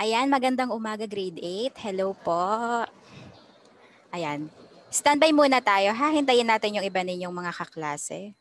Ayan, magandang umaga grade 8. Hello po. Ayan. Standby muna tayo ha. Hintayin natin yung iba ninyong mga kaklase.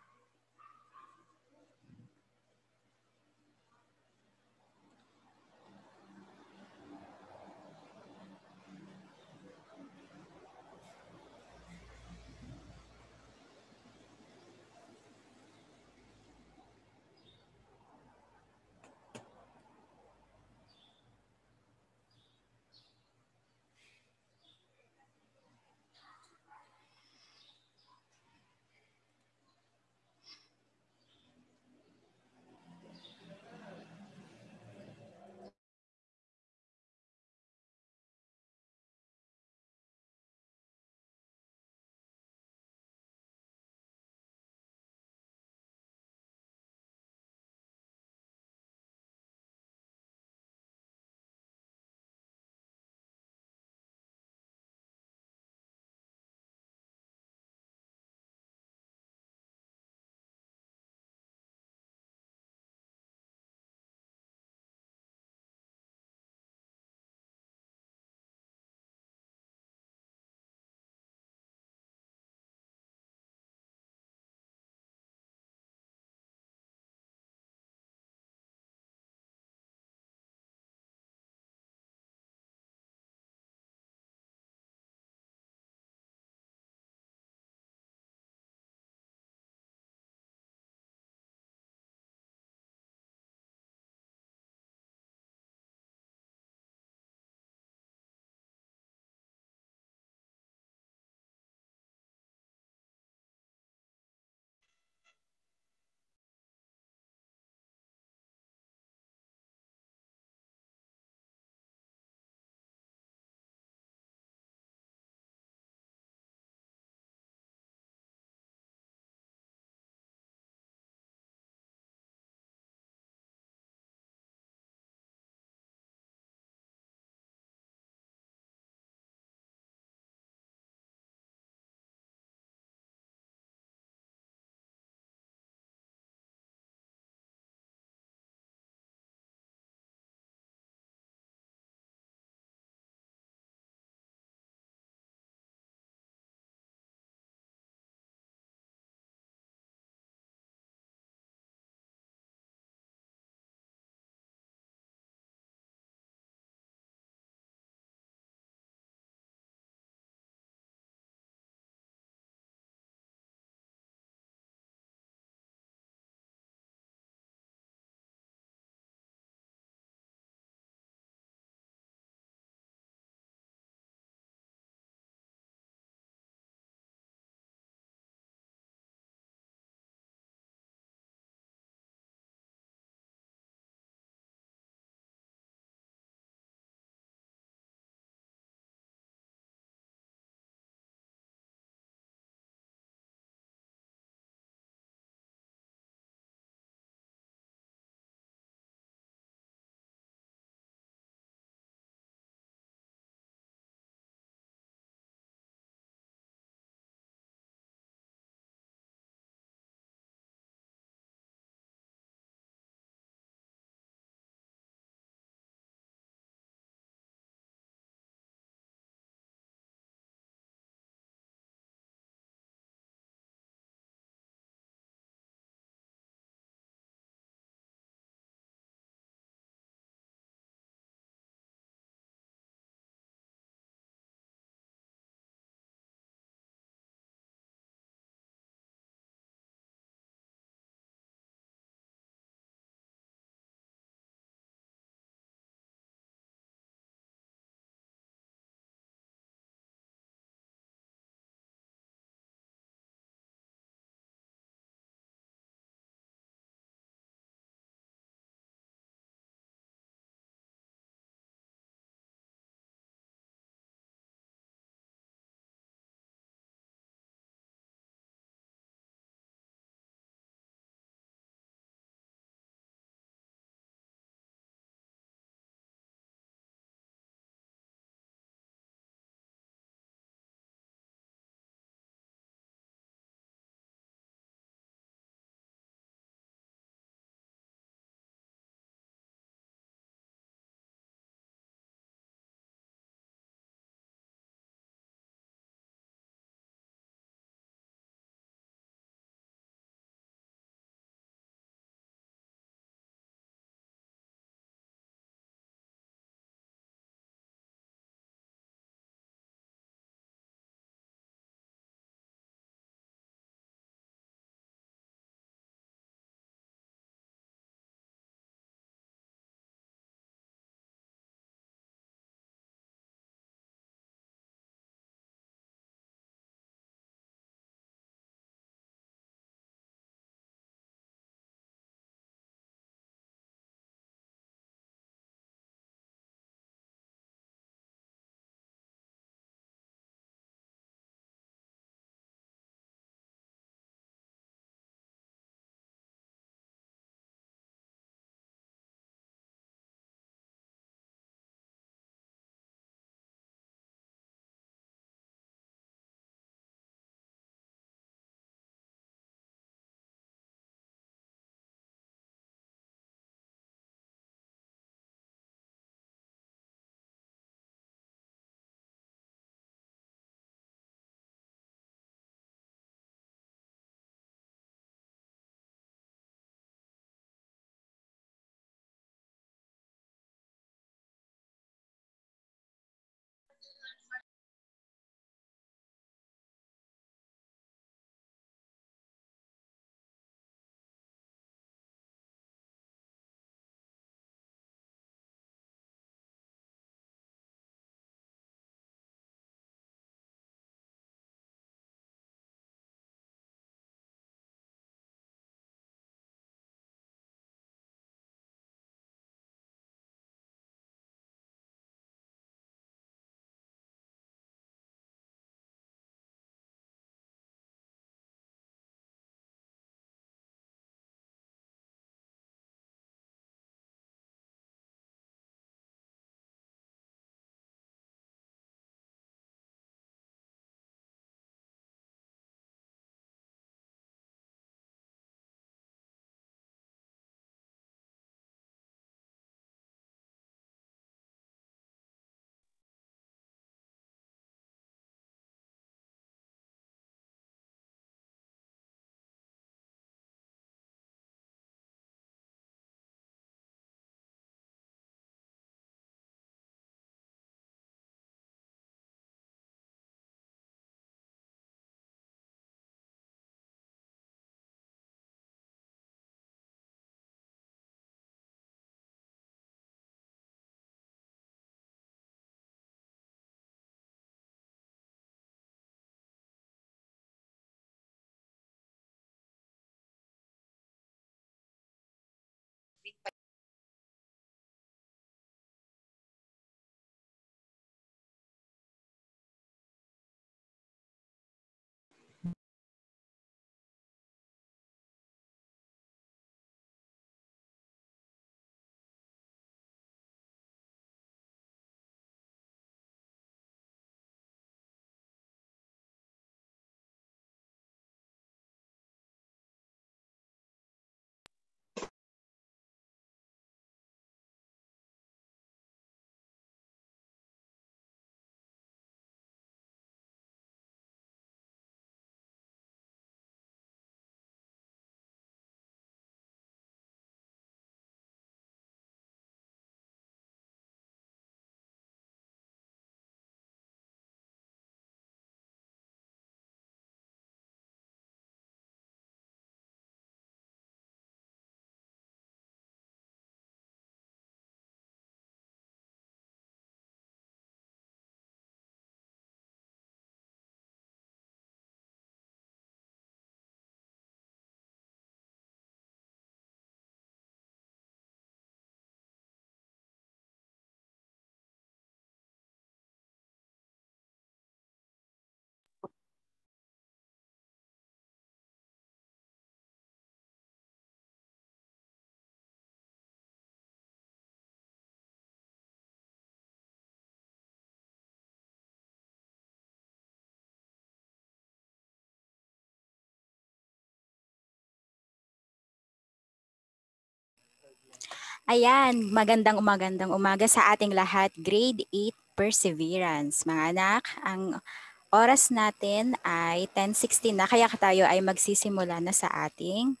Ayan, magandang umaga sa ating lahat. Grade 8 Perseverance. Mga anak, ang oras natin ay 10:16 na kaya tayo ay magsisimula na sa ating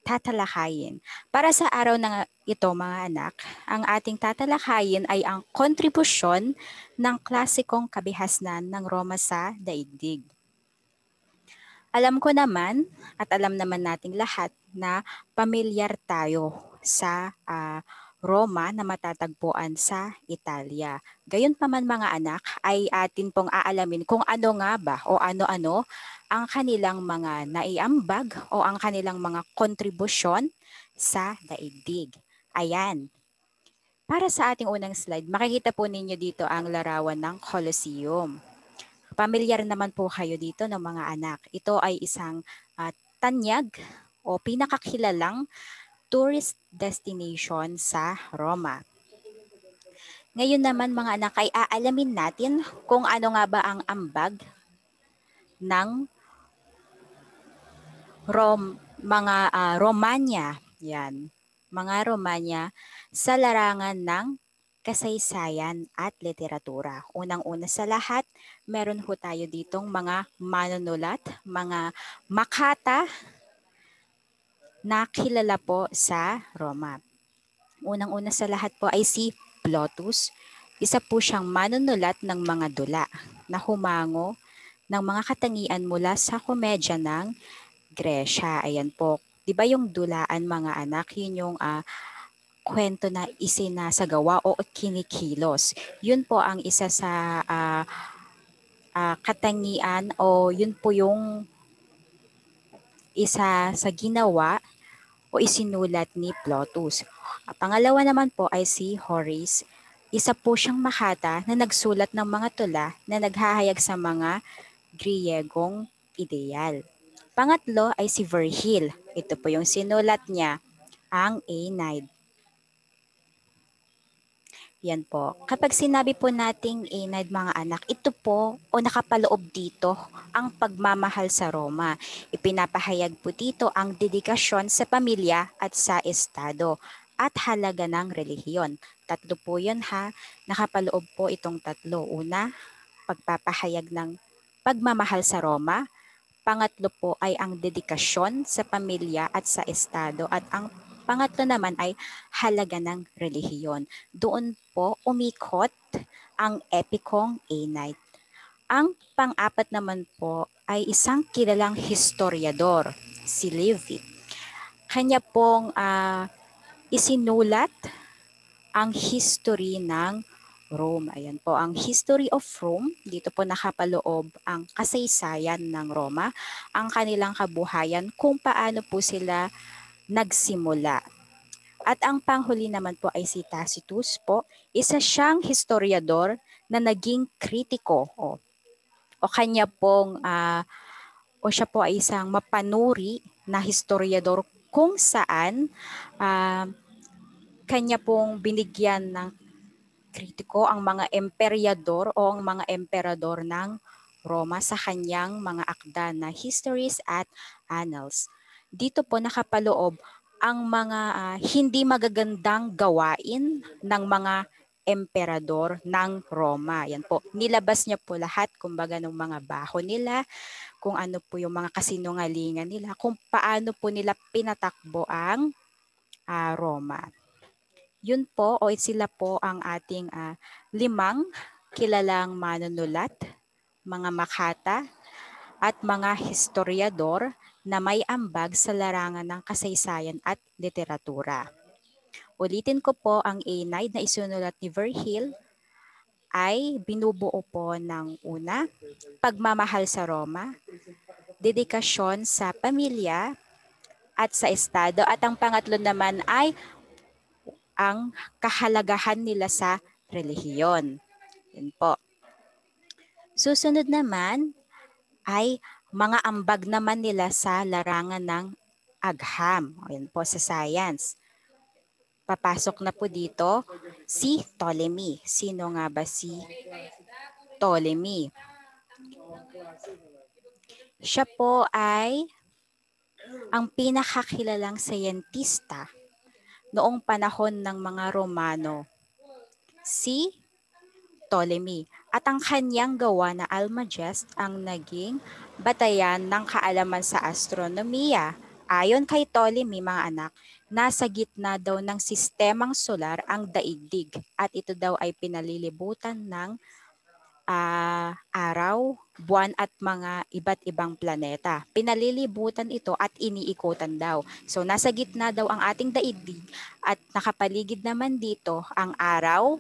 tatalakayin. Para sa araw na ito mga anak, ang ating tatalakayin ay ang kontribusyon ng klasikong kabihasnan ng Roma sa daigdig. Alam ko naman at alam naman nating lahat na pamilyar tayo sa Roma na matatagpuan sa Italia. Gayunpaman mga anak ay atin pong aalamin kung ano nga ba o ano-ano ang kanilang mga naiambag o ang kanilang mga kontribusyon sa daigdig. Ayan. Para sa ating unang slide, makikita po ninyo dito ang larawan ng Colosseum. Pamilyar naman po kayo dito ng mga anak. Ito ay isang tanyag o pinakakilalang tourist destination sa Roma. Ngayon naman mga anak ay aalamin natin kung ano nga ba ang ambag ng Romanya. Yan. Mga Romanya sa larangan ng kasaysayan at literatura. Unang-una sa lahat, meron ho tayo ditong mga manunulat, mga makata na kilala po sa Roma. Unang-una sa lahat po ay si Plautus. Isa po siyang manunulat ng mga dula na humango ng mga katangian mula sa komedya ng Gresya. Ayan po. 'Di ba yung dulaan mga anak, yun yung kwento na isinasagawa o kinikilos. Yun po ang isa sa katangian o yun po yung isa sa ginawa o isinulat ni Plautus. Pangalawa naman po ay si Horace. Isa po siyang makata na nagsulat ng mga tula na naghahayag sa mga Griyegong ideal. Pangatlo ay si Virgil. Ito po yung sinulat niya, ang Aeneid. Yan po. Kapag sinabi po nating Aeneid mga anak, ito po o nakapaloob dito ang pagmamahal sa Roma. Ipinapahayag po dito ang dedikasyon sa pamilya at sa estado at halaga ng relihiyon. Tatlo po yun ha. Nakapaloob po itong tatlo. Una, pagpapahayag ng pagmamahal sa Roma. Pangatlo po ay ang dedikasyon sa pamilya at sa estado at ang pangatlo naman ay halaga ng relihiyon. Doon po umikot ang epikong Aeneid. Ang pang-apat naman po ay isang kilalang historiador, si Livy. Kanya pong isinulat ang history ng Rome. Ayan po ang History of Rome. Dito po nakapaloob ang kasaysayan ng Roma, ang kanilang kabuhayan, kung paano po sila nagsimula. At ang panghuli naman po ay si Tacitus po, isa siyang historiador na naging kritiko o kanya pong o siya po ay isang mapanuri na historiador kung saan kanya pong binigyan ng kritiko ang mga emperyador o ang mga emperador ng Roma sa kanyang mga akda na histories at annals. Dito po nakapaloob ang mga hindi magagandang gawain ng mga emperador ng Roma. Yan po, nilabas niya po lahat kumbaga ng mga baho nila, kung ano po yung mga kasinungalingan nila, kung paano po nila pinatakbo ang Roma. Yun po o sila po ang ating 5 kilalang manunulat, mga makata at mga historiador na may ambag sa larangan ng kasaysayan at literatura. Ulitin ko po, ang Aeneid na isinulat ni Virgil ay binubuo po ng una, pagmamahal sa Roma, dedikasyon sa pamilya at sa estado, at ang pangatlo naman ay ang kahalagahan nila sa relihiyon. Yan po. Susunod naman ay mga ambag naman nila sa larangan ng agham. Yan po sa science. Papasok na po dito si Ptolemy. Sino nga ba si Ptolemy? Siya po ay ang pinakakilalang siyentista noong panahon ng mga Romano, si Ptolemy. At ang kanyang gawa na Almagest ang naging batayan ng kaalaman sa astronomiya. Ayon kay Ptolemy, mga anak, nasa gitna daw ng sistemang solar ang daigdig at ito daw ay pinalilibutan ng araw, buwan at mga iba't ibang planeta. Pinalilibutan ito at iniikutan daw. So nasa gitna daw ang ating daigdig at nakapaligid naman dito ang araw,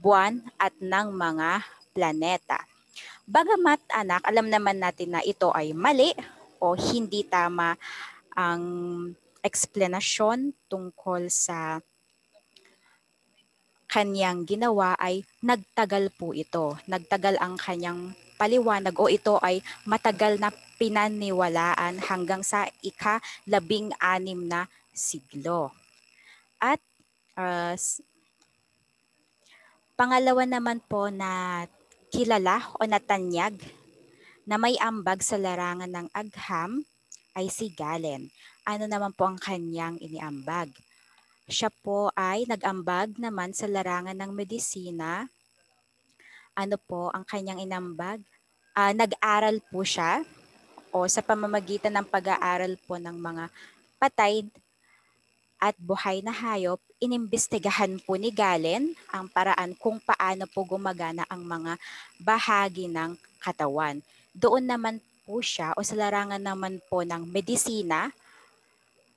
buwan at ng mga planeta. Bagamat anak, alam naman natin na ito ay mali o hindi tama ang eksplanasyon tungkol sa kanyang ginawa ay nagtagal po ito. Nagtagal ang kanyang paliwanag o ito ay matagal na pinaniwalaan hanggang sa ika-16 na siglo. At uh, pangalawa naman po na kilala o natanyag na may ambag sa larangan ng agham ay si Galen. Ano naman po ang kanyang iniambag? Siya po ay nag-ambag naman sa larangan ng medisina. Ano po ang kanyang inambag? Nag-aral po siya o sa pamamagitan ng pag-aaral po ng mga patay at buhay na hayop, inimbestigahan po ni Galen ang paraan kung paano po gumagana ang mga bahagi ng katawan. Doon naman po siya o sa larangan naman po ng medisina,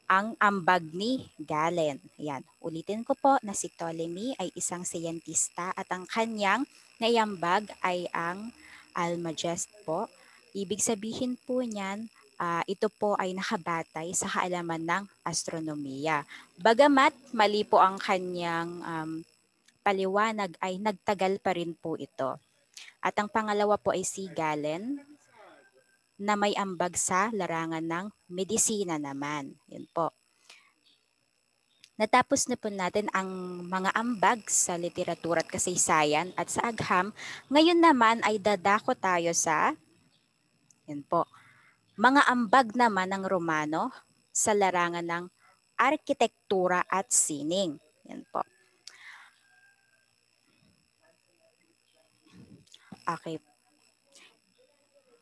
ang ambag ni Galen. Yan. Ulitin ko po na si Ptolemy ay isang siyentista at ang kanyang naiambag ay ang Almagest po. Ibig sabihin po niyan, ito po ay nakabatay sa kaalaman ng astronomiya. Bagamat mali po ang kanyang paliwanag ay nagtagal pa rin po ito. At ang pangalawa po ay si Galen na may ambag sa larangan ng medisina naman. Yun po. Natapos na po natin ang mga ambag sa literatura at kasaysayan at sa agham. Ngayon naman ay dadako tayo sa yan po, mga ambag naman ng Romano sa larangan ng arkitektura at sining. Yan po. Okay.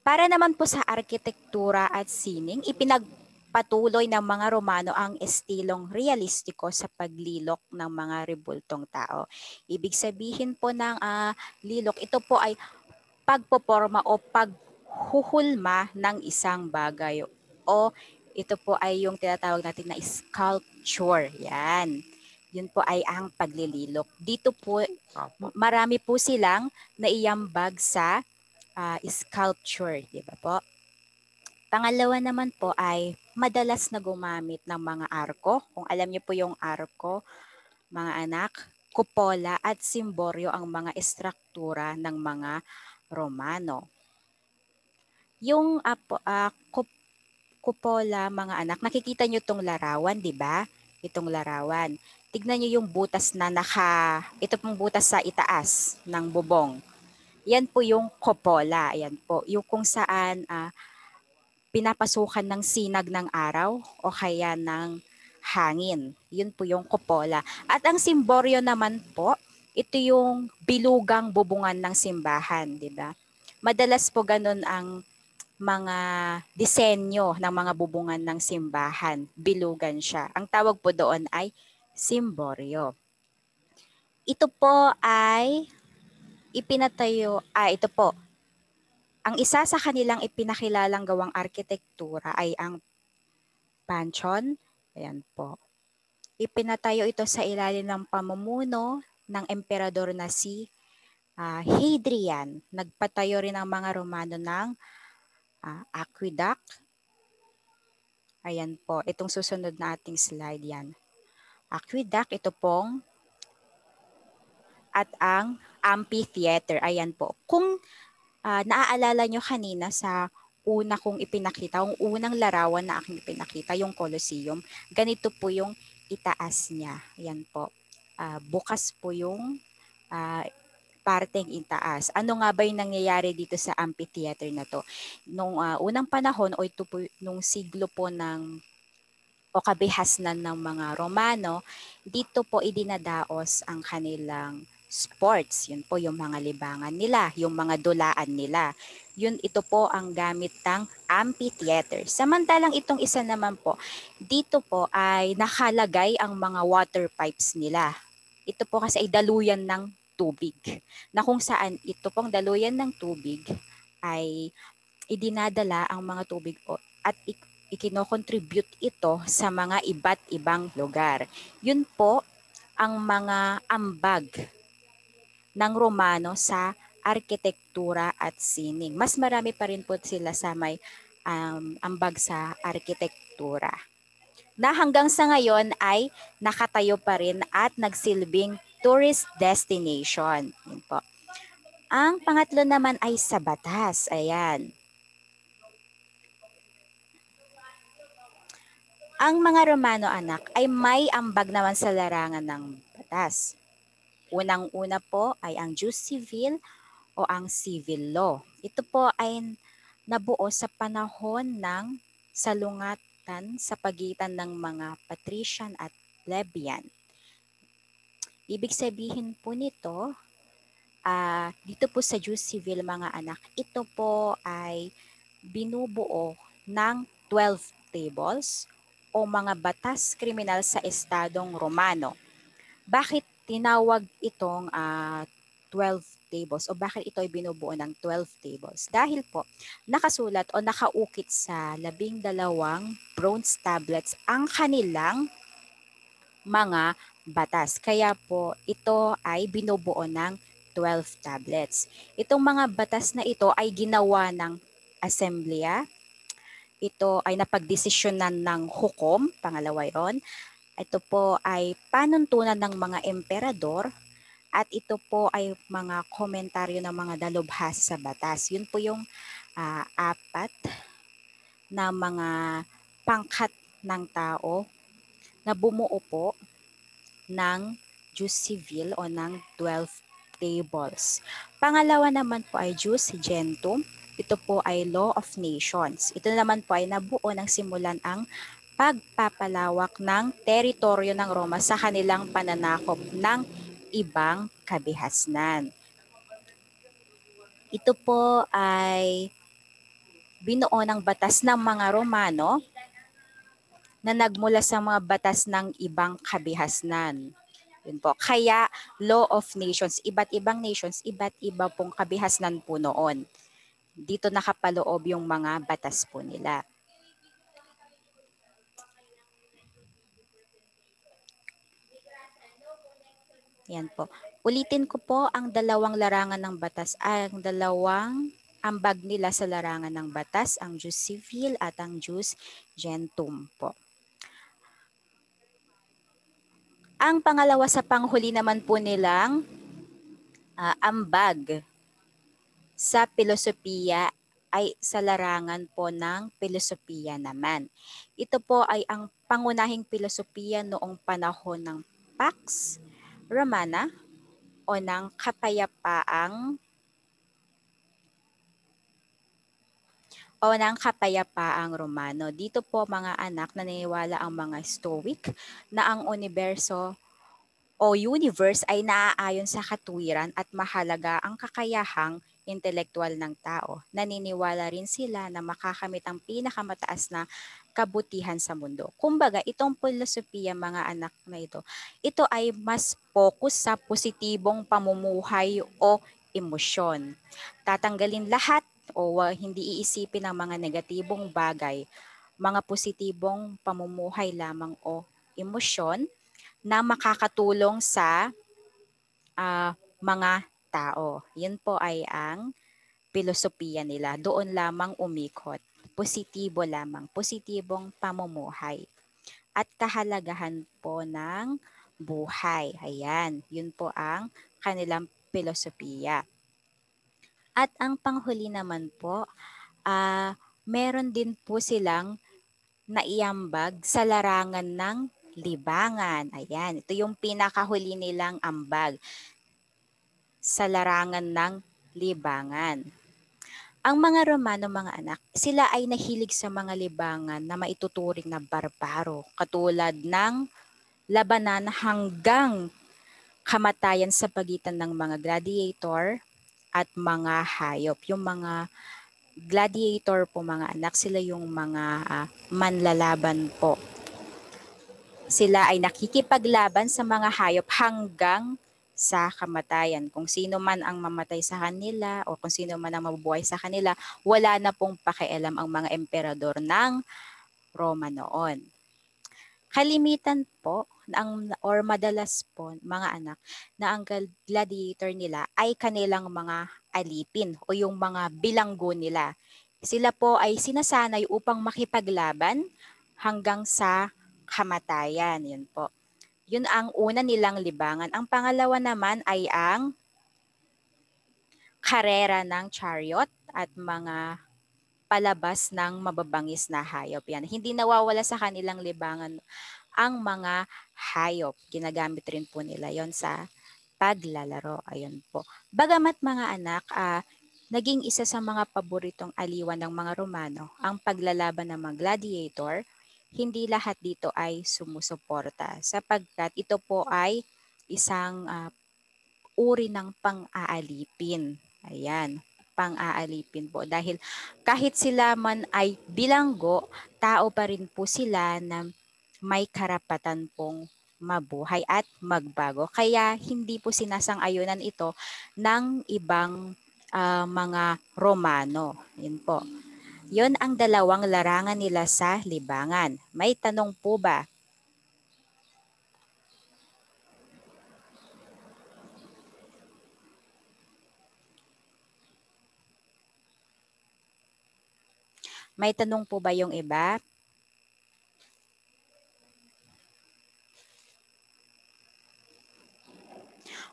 Para naman po sa arkitektura at sining, ipinagpatuloy ng mga Romano ang estilong realistiko sa paglilok ng mga rebultong tao. Ibig sabihin po ng lilok, ito po ay pagpoporma o paghuhulma ng isang bagay o ito po ay yung tinatawag natin na sculpture. Yan. Yun po ay ang paglililok. Dito po, marami po silang naiambag sa sculpture, di ba po? Pangalawa naman po ay madalas na gumamit ng mga arko. Kung alam niyo po yung arko, mga anak, kupola at simboryo ang mga estruktura ng mga Romano. Yung kupola, mga anak, nakikita niyo itong larawan, di ba? Itong larawan. Tignan niyo yung butas na ito pong butas sa itaas ng bubong. Yan po yung cupola. Ayan po. Yung kung saan pinapasukan ng sinag ng araw o kaya ng hangin. Yun po yung cupola. At ang simboryo naman po, ito yung bilugang bubungan ng simbahan, di ba? Madalas po ganun ang mga disenyo ng mga bubungan ng simbahan. Bilugan siya. Ang tawag po doon ay simboryo. Ito po ay ito po, ang isa sa kanilang ipinakilalang gawang arkitektura ay ang Pantheon. Ayan po. Ipinatayo ito sa ilalim ng pamumuno ng emperador na si Hadrian. Nagpatayo rin ang mga Romano ng aqueduct. Ayan po, itong susunod na ating slide yan. Aqueduct, ito pong at ang amphitheater. Ayan po. Kung naaalala nyo kanina sa una kong ipinakita, yung unang larawan na aking ipinakita, yung Colosseum, ganito po yung itaas niya. Ayan po. Bukas po yung parteng itaas. Ano nga ba yung nangyayari dito sa amphitheater na to? Nung unang panahon o ito po nung siglo po ng o kabihasnan ng mga Romano, dito po idinadaos ang kanilang sports. Yun po yung mga libangan nila, yung mga dulaan nila. Ito po ang gamit ng amphitheater. Samantalang itong isa naman po, dito po ay nakalagay ang mga water pipes nila. Ito po kasi ay daluyan ng tubig, na kung saan ito pong daluyan ng tubig ay idinadala ang mga tubig po at ikinocontribute ito sa mga iba't ibang lugar. Yun po ang mga ambag ng Romano sa arkitektura at sining. Mas marami pa rin po sila sa may ambag sa arkitektura, na hanggang sa ngayon ay nakatayo pa rin at nagsilbing tourist destination. Yun po. Ang pangatlo naman ay sa batas. Ayan. Ang mga Romano anak ay may ambag naman sa larangan ng batas. Unang-una po ay ang Jus Civil o ang civil law. Ito po ay nabuo sa panahon ng salungatan sa pagitan ng mga patrician at plebeian. Ibig sabihin po nito, dito po sa Jus Civil mga anak, ito po ay binubuo ng 12 tables o mga batas kriminal sa Estadong Romano. Bakit tinawag itong 12 tables o bakit ito ay binubuo ng 12 tables? Dahil po nakasulat o nakaukit sa 12 bronze tablets ang kanilang mga batas. Kaya po ito ay binubuo ng 12 tablets. Itong mga batas na ito ay ginawa ng Assemblea. Ito ay napagdesisyonan ng hukom, pangalawa yon. Ito po ay panuntunan ng mga emperador at ito po ay mga komentaryo ng mga dalubhasa sa batas. Yun po yung apat na mga pangkat ng tao na bumuo po ng Jus Civil o ng 12 tables. Pangalawa naman po ay Jus Gentum. Ito po ay Law of Nations. Ito naman po ay nabuo ng simulan ang pagpapalawak ng teritoryo ng Roma sa kanilang pananakop ng ibang kabihasnan. Ito po ay binuo ng batas ng mga Romano na nagmula sa mga batas ng ibang kabihasnan. Yun po. Kaya Law of Nations, iba't ibang nations, iba't iba pong kabihasnan po noon. Dito nakapaloob yung mga batas po nila. Yan po. Ulitin ko po ang dalawang larangan ng batas, ang dalawang ambag nila sa larangan ng batas, ang Jus Civil at ang Jus Gentum po. Ang pangalawa sa panghuli naman po nilang ambag sa filosofiya ay sa larangan po ng filosofiya naman. Ito po ay ang pangunahing filosofiya noong panahon ng Pax Romana o ng kapayapaang Romano. Dito po mga anak, naniniwala ang mga Stoic na ang universo o universe ay naaayon sa katuwiran at mahalaga ang kakayahang intelektual ng tao. Naniniwala rin sila na makakamit ang pinakamataas na kabutihan sa mundo. Kumbaga, itong filosofiya mga anak na ito ay mas focus sa positibong pamumuhay o emosyon. Tatanggalin lahat o hindi iisipin ang mga negatibong bagay, mga positibong pamumuhay lamang o emosyon na makakatulong sa mga tao. Yun po ay ang filosofiya nila. Doon lamang umikot. Positibo lamang. Positibong pamumuhay. At kahalagahan po ng buhay. Ayan. Yun po ang kanilang filosofiya. At ang panghuli naman po, meron din po silang naiambag sa larangan ng libangan. Ayan, ito yung pinakahuli nilang ambag sa larangan ng libangan. Ang mga Romano mga anak, sila ay nahilig sa mga libangan na maituturing na barbaro, katulad ng labanan hanggang kamatayan sa pagitan ng mga gladiator at mga hayop. Yung mga gladiator po mga anak, sila yung mga manlalaban po. Sila ay nakikipaglaban sa mga hayop hanggang sa kamatayan. Kung sino man ang mamatay sa kanila o kung sino man ang mabubuhay sa kanila, wala na pong pakialam ang mga emperador ng Roma noon. Kalimitan po or madalas po mga anak na ang gladiator nila ay kanilang mga alipin o yung mga bilanggo nila. Sila po ay sinasanay upang makipaglaban hanggang sa kamatayan. Yun po. Yun ang una nilang libangan. Ang pangalawa naman ay ang karera ng chariot at mga palabas ng mababangis na hayop. Yan. Hindi nawawala sa kanilang libangan ang mga hayop. Ginagamit rin po nila yon sa paglalaro. Ayun po. Bagamat mga anak, naging isa sa mga paboritong aliwan ng mga Romano ang paglalaban ng mga gladiator, hindi lahat dito ay sumusuporta sapagkat ito po ay isang uri ng pang-aalipin. Ayan, pang-aalipin po. Dahil kahit sila man ay bilanggo, tao pa rin po sila na may karapatan pong mabuhay at magbago. Kaya hindi po sinasang-ayunan ito ng ibang mga Romano. Yun po. Yun ang dalawang larangan nila sa libangan. May tanong po ba? May tanong po ba yung iba?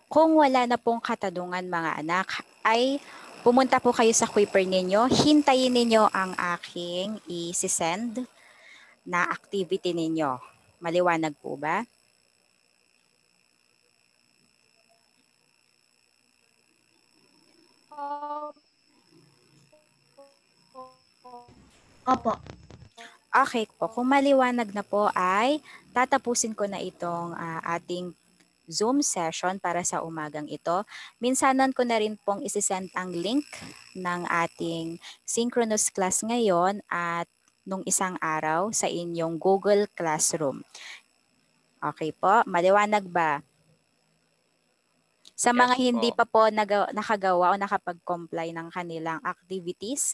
Kung wala na pong katanungan mga anak, ay pumunta po kayo sa Kuiper ninyo. Hintayin ninyo ang aking i-send na activity ninyo. Maliwanag po ba? Opo. Okay po, kung maliwanag na po ay tatapusin ko na itong ating Zoom session para sa umagang ito. Minsanan ko na rin pong isisend ang link ng ating synchronous class ngayon at nung isang araw sa inyong Google Classroom. Okay po, maliwanag ba? Sa mga hindi pa po nakagawa o nakapag-comply ng kanilang activities,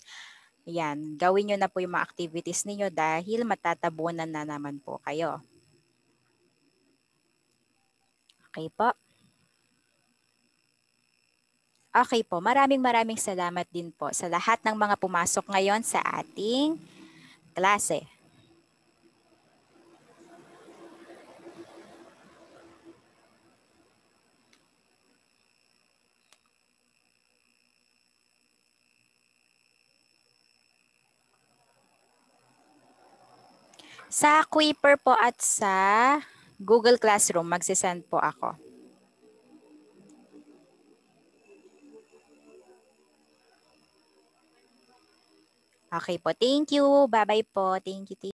yan, gawin nyo na po yung mga activities ninyo dahil matatabunan na naman po kayo. Okay po? Okay po, maraming salamat din po sa lahat ng mga pumasok ngayon sa ating klase. Sa Kuiper po at sa Google Classroom, magsisend po ako. Okay po, thank you. Bye-bye po. Thank you.